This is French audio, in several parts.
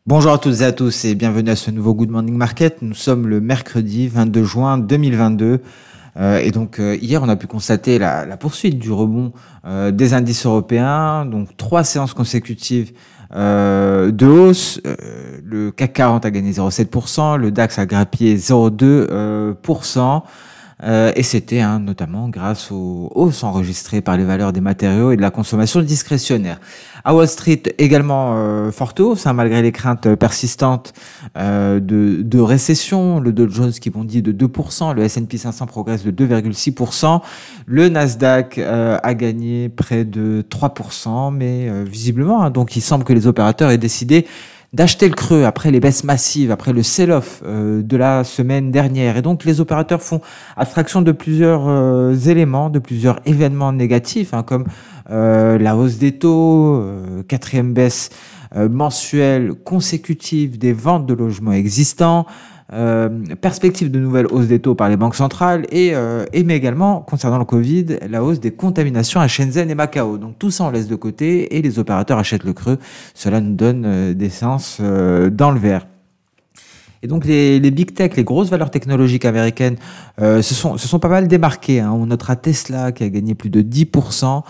Bonjour à toutes et à tous et bienvenue à ce nouveau Good Morning Market. Nous sommes le mercredi 22 juin 2022. Hier, on a pu constater la poursuite du rebond des indices européens. Donc, 3 séances consécutives de hausse. Le CAC 40 a gagné 0,7%, le DAX a grappillé 0,2%. Et c'était notamment grâce aux hausses enregistrées par les valeurs des matériaux et de la consommation discrétionnaire. À Wall Street, également forte hausse, malgré les craintes persistantes de récession. Le Dow Jones qui bondit de 2%, le S&P 500 progresse de 2,6%. Le Nasdaq a gagné près de 3%, mais visiblement, donc il semble que les opérateurs aient décidé d'acheter le creux après les baisses massives, après le sell-off de la semaine dernière. Et donc, les opérateurs font abstraction de plusieurs éléments, de plusieurs événements négatifs, comme la hausse des taux, quatrième baisse mensuelle consécutive des ventes de logements existants, perspective de nouvelles hausses des taux par les banques centrales mais également, concernant le Covid, la hausse des contaminations à Shenzhen et Macao. Donc tout ça on laisse de côté et les opérateurs achètent le creux. Cela nous donne des séances dans le vert. Et donc les big tech, les grosses valeurs technologiques américaines se sont pas mal démarquées. On notera Tesla qui a gagné plus de 10%,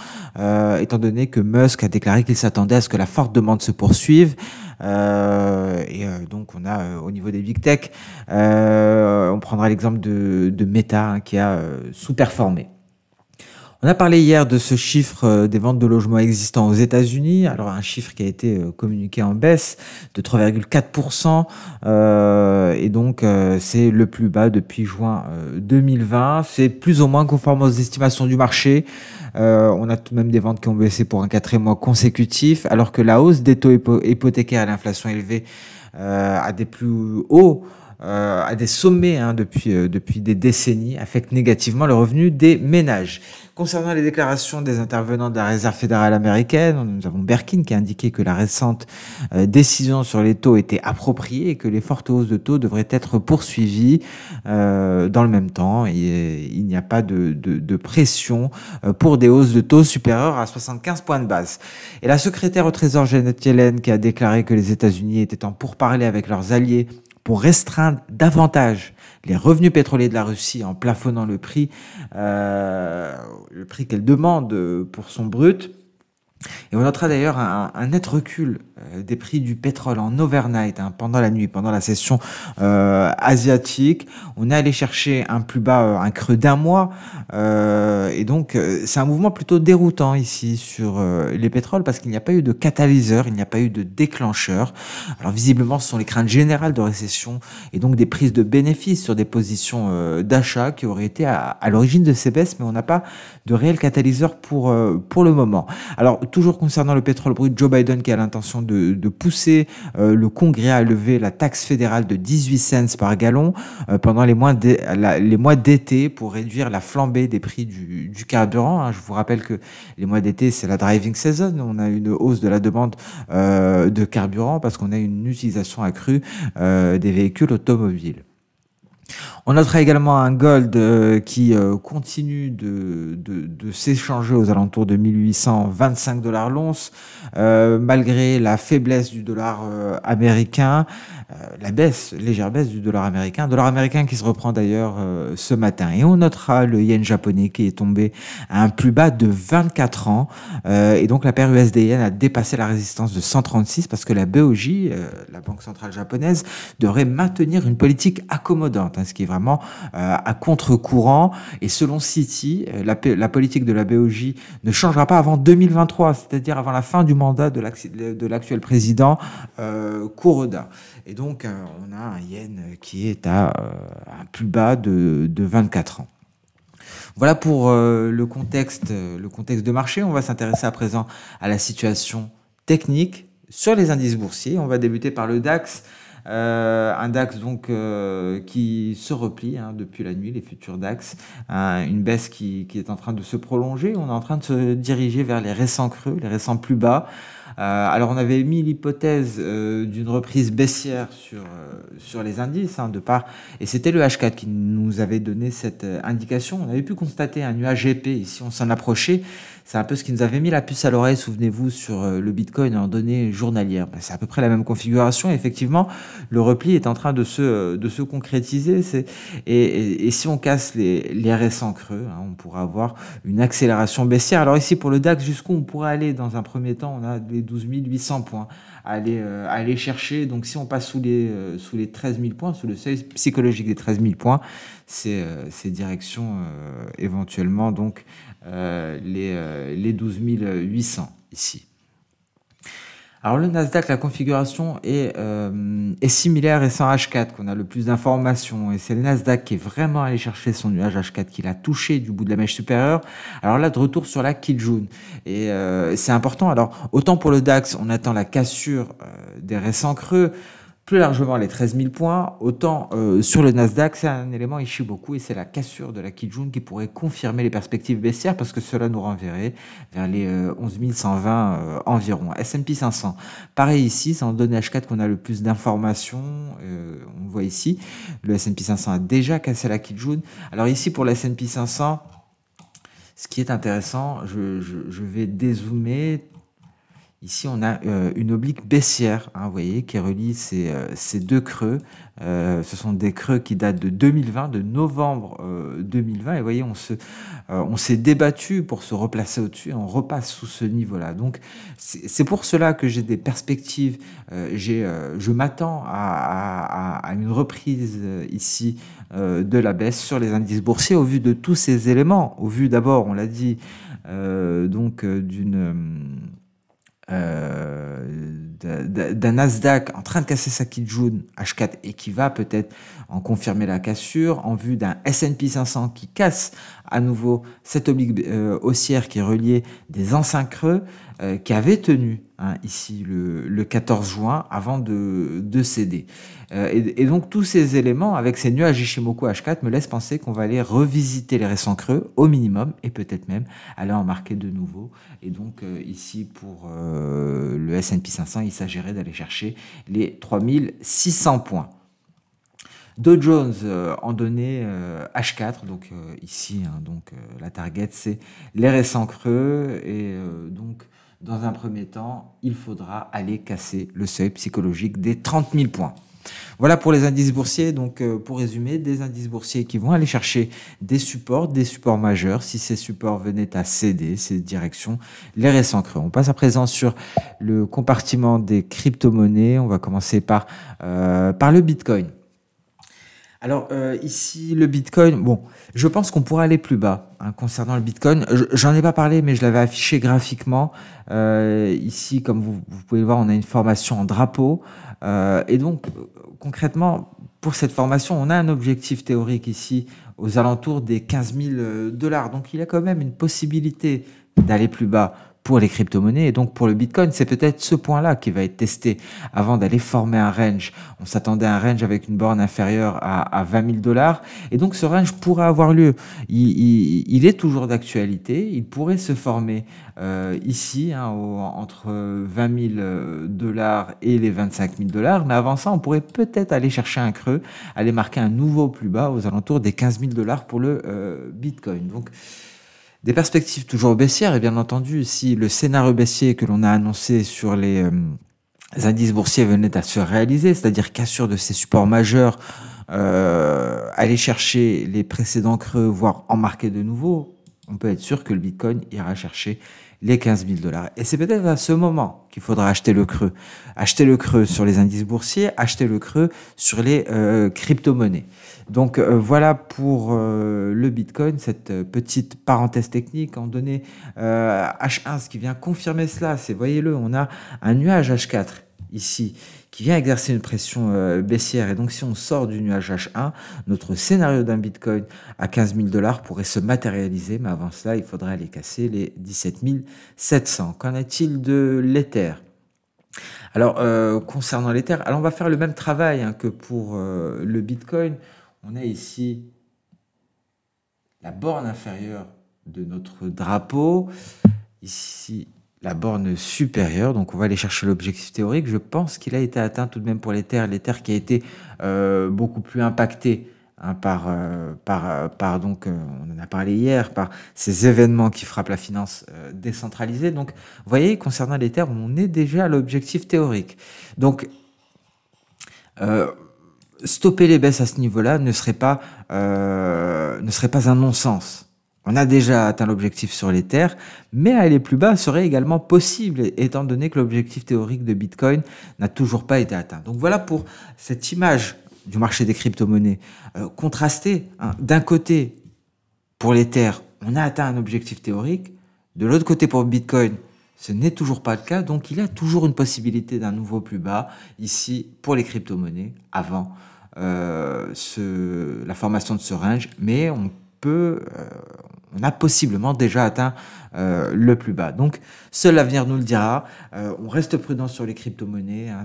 étant donné que Musk a déclaré qu'il s'attendait à ce que la forte demande se poursuive. Donc on a au niveau des big tech, on prendra l'exemple de Meta qui a sous-performé. On a parlé hier de ce chiffre des ventes de logements existants aux États-Unis. Alors un chiffre qui a été communiqué en baisse de 3,4%. C'est le plus bas depuis juin 2020. C'est plus ou moins conforme aux estimations du marché. On a tout de même des ventes qui ont baissé pour un quatrième mois consécutif, alors que la hausse des taux hypothécaires à l'inflation élevée à des plus hauts, à des sommets depuis des décennies, affecte négativement le revenu des ménages. Concernant les déclarations des intervenants de la Réserve fédérale américaine, nous avons Berkin qui a indiqué que la récente décision sur les taux était appropriée et que les fortes hausses de taux devraient être poursuivies dans le même temps. Il n'y a pas de pression pour des hausses de taux supérieures à 75 points de base. Et la secrétaire au Trésor Janet Yellen qui a déclaré que les États-Unis étaient en pourparlers avec leurs alliés pour restreindre davantage les revenus pétroliers de la Russie en plafonnant le prix qu'elle demande pour son brut. Et on notera d'ailleurs un net recul des prix du pétrole en overnight pendant la nuit, pendant la session asiatique. On est allé chercher un plus bas, un creux d'un mois. C'est un mouvement plutôt déroutant ici sur les pétroles parce qu'il n'y a pas eu de catalyseur, il n'y a pas eu de déclencheur. Alors visiblement, ce sont les craintes générales de récession et donc des prises de bénéfices sur des positions d'achat qui auraient été à l'origine de ces baisses, mais on n'a pas de réel catalyseur pour le moment. Alors, toujours concernant le pétrole brut, Joe Biden qui a l'intention de pousser le Congrès à lever la taxe fédérale de 18 cents par gallon pendant les mois d'été pour réduire la flambée des prix du carburant. Je vous rappelle que les mois d'été, c'est la driving season. On a une hausse de la demande de carburant parce qu'on a une utilisation accrue des véhicules automobiles. On notera également un gold qui continue de s'échanger aux alentours de 1825 $ l'once, malgré la faiblesse du dollar américain, légère baisse du dollar américain qui se reprend d'ailleurs ce matin. Et on notera le yen japonais qui est tombé à un plus bas de 24 ans. Et donc la paire USD-yen a dépassé la résistance de 136 parce que la BOJ, la Banque centrale japonaise, devrait maintenir une politique accommodante, ce qui est vraiment à contre-courant. Et selon Citi, la politique de la BOJ ne changera pas avant 2023, c'est-à-dire avant la fin du mandat de l'actuel président Kuroda. Et donc, on a un yen qui est à un plus bas de 24 ans. Voilà pour le contexte de marché. On va s'intéresser à présent à la situation technique sur les indices boursiers. On va débuter par le DAX. Un DAX donc qui se replie depuis la nuit, les futurs DAX, une baisse qui est en train de se prolonger. On est en train de se diriger vers les récents creux, les récents plus bas. Alors on avait mis l'hypothèse d'une reprise baissière sur les indices de part, et c'était le H4 qui nous avait donné cette indication. On avait pu constater un nuage épais ici, on s'en approchait. C'est un peu ce qui nous avait mis la puce à l'oreille, souvenez-vous, sur le Bitcoin en données journalières. C'est à peu près la même configuration. Effectivement, le repli est en train de se concrétiser. Et si on casse les récents creux, on pourra avoir une accélération baissière. Alors ici, pour le DAX, jusqu'où on pourrait aller dans un premier temps, on a les 12 800 points à aller chercher. Donc si on passe sous les 13 000 points, sous le seuil psychologique des 13 000 points, c'est direction éventuellement donc les 12 800 ici. Alors le Nasdaq, la configuration est similaire et sans H4 qu'on a le plus d'informations. Et c'est le Nasdaq qui est vraiment allé chercher son nuage H4, qui l'a touché du bout de la mèche supérieure. Alors là, de retour sur la Kijun. Et c'est important. Alors autant pour le DAX, on attend la cassure des récents creux. Plus largement les 13 000 points, autant sur le Nasdaq, c'est un élément Ichimoku et c'est la cassure de la Kijun qui pourrait confirmer les perspectives baissières parce que cela nous renverrait vers les 11 120 environ. S&P 500, pareil ici, c'est en données H4 qu'on a le plus d'informations. On voit ici, le S&P 500 a déjà cassé la Kijun. Alors ici pour le S&P 500, ce qui est intéressant, je vais dézoomer. Ici, on a une oblique baissière, vous voyez, qui relie ces deux creux. Ce sont des creux qui datent de 2020, de novembre 2020. Et vous voyez, on s'est débattu pour se replacer au-dessus et on repasse sous ce niveau-là. Donc, c'est pour cela que j'ai des perspectives. Je m'attends à une reprise ici de la baisse sur les indices boursiers au vu de tous ces éléments. Au vu d'abord, on l'a dit, d'un Nasdaq en train de casser sa Kijun H4 et qui va peut-être en confirmer la cassure, en vue d'un S&P 500 qui casse à nouveau cette oblique haussière qui est reliée des anciens creux qui avait tenu ici le 14 juin avant de céder. Et donc tous ces éléments avec ces nuages Ichimoku H4 me laissent penser qu'on va aller revisiter les récents creux au minimum et peut-être même aller en marquer de nouveau. Et donc ici pour le S&P 500, il s'agirait d'aller chercher les 3600 points. Dow Jones en données H4, donc ici, la target c'est les récents creux et donc dans un premier temps, il faudra aller casser le seuil psychologique des 30 000 points. Voilà pour les indices boursiers. Donc, pour résumer, des indices boursiers qui vont aller chercher des supports majeurs. Si ces supports venaient à céder, ces directions, les récents creux. On passe à présent sur le compartiment des crypto-monnaies. On va commencer par le Bitcoin. Alors ici, le Bitcoin, bon, je pense qu'on pourrait aller plus bas concernant le Bitcoin. J'en ai pas parlé, mais je l'avais affiché graphiquement. Ici, comme vous pouvez le voir, on a une formation en drapeau. Et donc, concrètement, pour cette formation, on a un objectif théorique ici aux alentours des 15 000 $. Donc, il y a quand même une possibilité d'aller plus bas pour les crypto-monnaies. Et donc, pour le Bitcoin, c'est peut-être ce point-là qui va être testé avant d'aller former un range. On s'attendait à un range avec une borne inférieure à 20 000 $. Et donc, ce range pourrait avoir lieu. Il est toujours d'actualité. Il pourrait se former ici, entre 20 000 $ et les 25 000 $. Mais avant ça, on pourrait peut-être aller chercher un creux, aller marquer un nouveau plus bas aux alentours des 15 000 $ pour le Bitcoin. Donc, des perspectives toujours baissières, et bien entendu, si le scénario baissier que l'on a annoncé sur les indices boursiers venait à se réaliser, c'est-à-dire cassure de ces supports majeurs, aller chercher les précédents creux, voire en marquer de nouveau, on peut être sûr que le Bitcoin ira chercher les 15 000 $. Et c'est peut-être à ce moment qu'il faudra acheter le creux. Acheter le creux sur les indices boursiers, acheter le creux sur les crypto-monnaies. Donc voilà pour le Bitcoin, cette petite parenthèse technique en données H1, ce qui vient confirmer cela, c'est, voyez-le, on a un nuage H4 ici qui vient exercer une pression baissière. Et donc, si on sort du nuage H1, notre scénario d'un Bitcoin à 15 000 $ pourrait se matérialiser. Mais avant cela, il faudrait aller casser les 17 700. Qu'en est-il de l'Ether? Alors, concernant l'Ether, alors on va faire le même travail que pour le Bitcoin. On a ici la borne inférieure de notre drapeau. Ici, la borne supérieure. Donc on va aller chercher l'objectif théorique. Je pense qu'il a été atteint tout de même pour l'Ether qui a été beaucoup plus impacté, hein, par donc, on en a parlé hier, par ces événements qui frappent la finance décentralisée. Donc vous voyez, concernant l'Ether, on est déjà à l'objectif théorique. Donc stopper les baisses à ce niveau-là ne serait pas un non-sens. On a déjà atteint l'objectif sur l'Ether, mais aller plus bas serait également possible, étant donné que l'objectif théorique de Bitcoin n'a toujours pas été atteint. Donc voilà pour cette image du marché des crypto-monnaies contrastée, hein. D'un côté, pour l'Ether, on a atteint un objectif théorique. De l'autre côté, pour Bitcoin, ce n'est toujours pas le cas. Donc il y a toujours une possibilité d'un nouveau plus bas ici pour les crypto-monnaies avant la formation de ce range, mais on a possiblement déjà atteint le plus bas. Donc, seul l'avenir nous le dira. On reste prudent sur les crypto-monnaies, hein.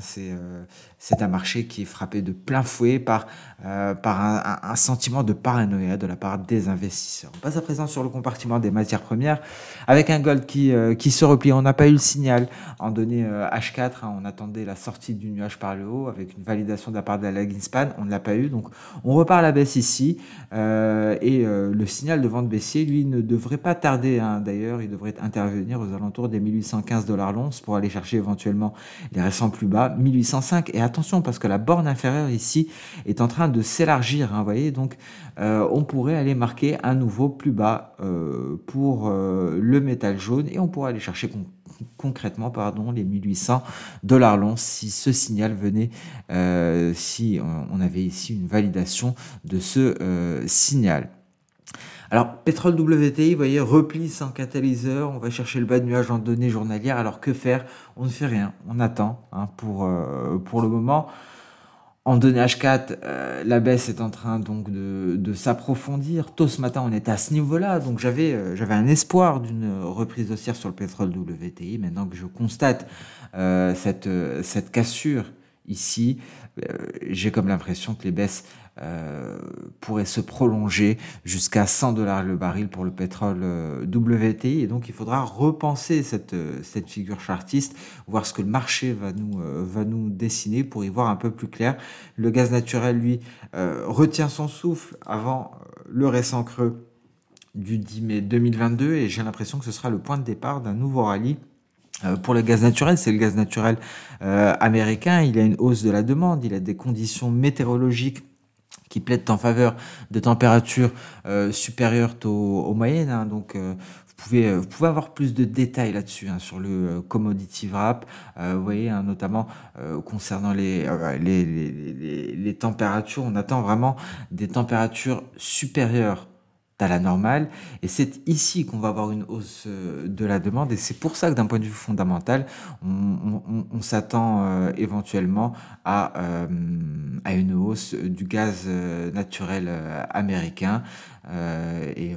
C'est un marché qui est frappé de plein fouet par un sentiment de paranoïa de la part des investisseurs. On passe à présent sur le compartiment des matières premières avec un gold qui se replie. On n'a pas eu le signal en données H4. Hein. On attendait la sortie du nuage par le haut avec une validation de la part de la lagging span. On ne l'a pas eu. Donc, on repart à la baisse ici. Le signal de vente baissier, lui, ne devrait pas tarder, hein. D'ailleurs, il devrait intervenir aux alentours des 1815 $ l'once pour aller chercher éventuellement les récents plus bas, 1805. Et attention, parce que la borne inférieure ici est en train de s'élargir, hein, vous voyez. Donc, on pourrait aller marquer un nouveau plus bas pour le métal jaune et on pourrait aller chercher concrètement les 1800 $ l'once si ce signal venait, si on avait ici une validation de ce signal. Alors, pétrole WTI, vous voyez, repli sans catalyseur, on va chercher le bas de nuage en données journalières. Alors, que faire? On ne fait rien, on attend, hein, pour le moment. En données H4, la baisse est en train donc de s'approfondir. Tôt ce matin, on était à ce niveau-là, donc j'avais un espoir d'une reprise haussière sur le pétrole WTI. Maintenant que je constate cette cassure ici, j'ai comme l'impression que les baisses pourraient se prolonger jusqu'à 100 $ le baril pour le pétrole WTI. Et donc, il faudra repenser cette figure chartiste, voir ce que le marché va nous dessiner pour y voir un peu plus clair. Le gaz naturel, lui, retient son souffle avant le récent creux du 10 mai 2022 et j'ai l'impression que ce sera le point de départ d'un nouveau rallye. Pour le gaz naturel, c'est le gaz naturel américain. Il y a une hausse de la demande, il y a des conditions météorologiques qui plaident en faveur de températures supérieures aux moyennes, hein. Donc, vous pouvez avoir plus de détails là-dessus, hein, sur le commodity wrap. Vous voyez, hein, notamment concernant les températures, on attend vraiment des températures supérieures à la normale et c'est ici qu'on va avoir une hausse de la demande et c'est pour ça que d'un point de vue fondamental on s'attend éventuellement à une hausse du gaz naturel américain et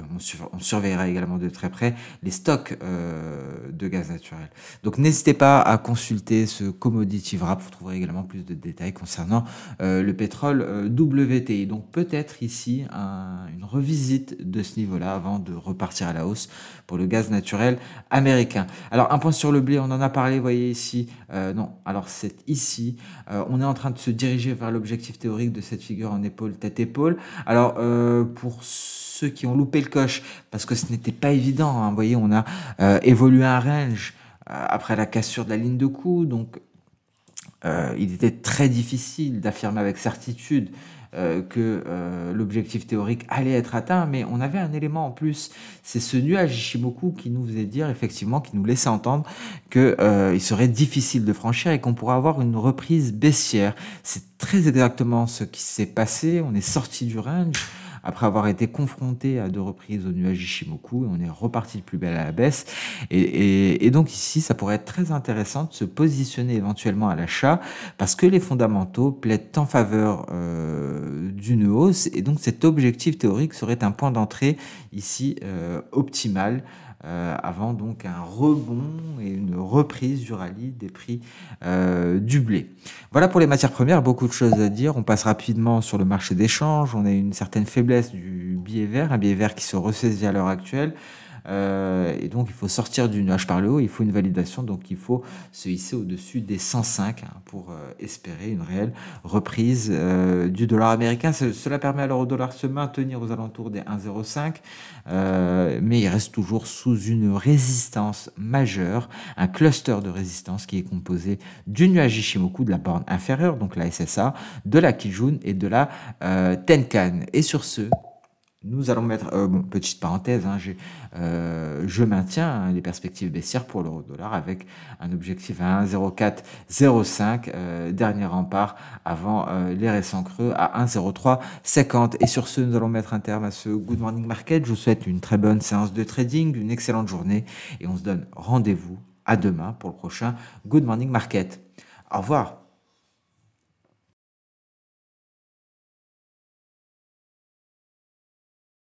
on surveillera également de très près les stocks de gaz naturel. Donc n'hésitez pas à consulter ce commodity wrap, vous trouverez également plus de détails concernant le pétrole WTI. Donc peut-être ici une revisite de ce niveau-là avant de repartir à la hausse pour le gaz naturel américain. Alors un point sur le blé, on en a parlé, vous voyez ici, non, alors c'est ici, on est en train de se diriger vers l'objectif théorique de cette figure en épaule, tête-épaule. Alors pour ceux qui ont loupé le coche, parce que ce n'était pas évident, hein, vous voyez, on a évolué un range après la cassure de la ligne de coup, donc il était très difficile d'affirmer avec certitude que l'objectif théorique allait être atteint, mais on avait un élément en plus, c'est ce nuage Ishimoku qui nous faisait dire effectivement, qui nous laissait entendre que il serait difficile de franchir et qu'on pourrait avoir une reprise baissière. C'est très exactement ce qui s'est passé, on est sorti du range après avoir été confronté à 2 reprises au nuage Ishimoku, et on est reparti de plus belle à la baisse. Et donc ici, ça pourrait être très intéressant de se positionner éventuellement à l'achat, parce que les fondamentaux plaident en faveur d'une hausse, et donc cet objectif théorique serait un point d'entrée ici optimal, avant donc un rebond et une reprise du rallye des prix du blé. Voilà pour les matières premières, beaucoup de choses à dire. On passe rapidement sur le marché d'échange. On a une certaine faiblesse du billet vert, un billet vert qui se ressaisit à l'heure actuelle. Et donc il faut sortir du nuage par le haut, il faut une validation, donc il faut se hisser au-dessus des 105 pour espérer une réelle reprise du dollar américain. Cela permet à l'euro-dollar de se maintenir aux alentours des 1,05, mais il reste toujours sous une résistance majeure, un cluster de résistance qui est composé du nuage Ishimoku, de la borne inférieure, donc la SSA, de la Kijun et de la Tenkan. Et sur ce, nous allons mettre, petite parenthèse, je maintiens les perspectives baissières pour l'euro-dollar avec un objectif à 1,0405, dernier rempart avant les récents creux à 1,0350. Et sur ce, nous allons mettre un terme à ce Good Morning Market. Je vous souhaite une très bonne séance de trading, une excellente journée et on se donne rendez-vous à demain pour le prochain Good Morning Market. Au revoir.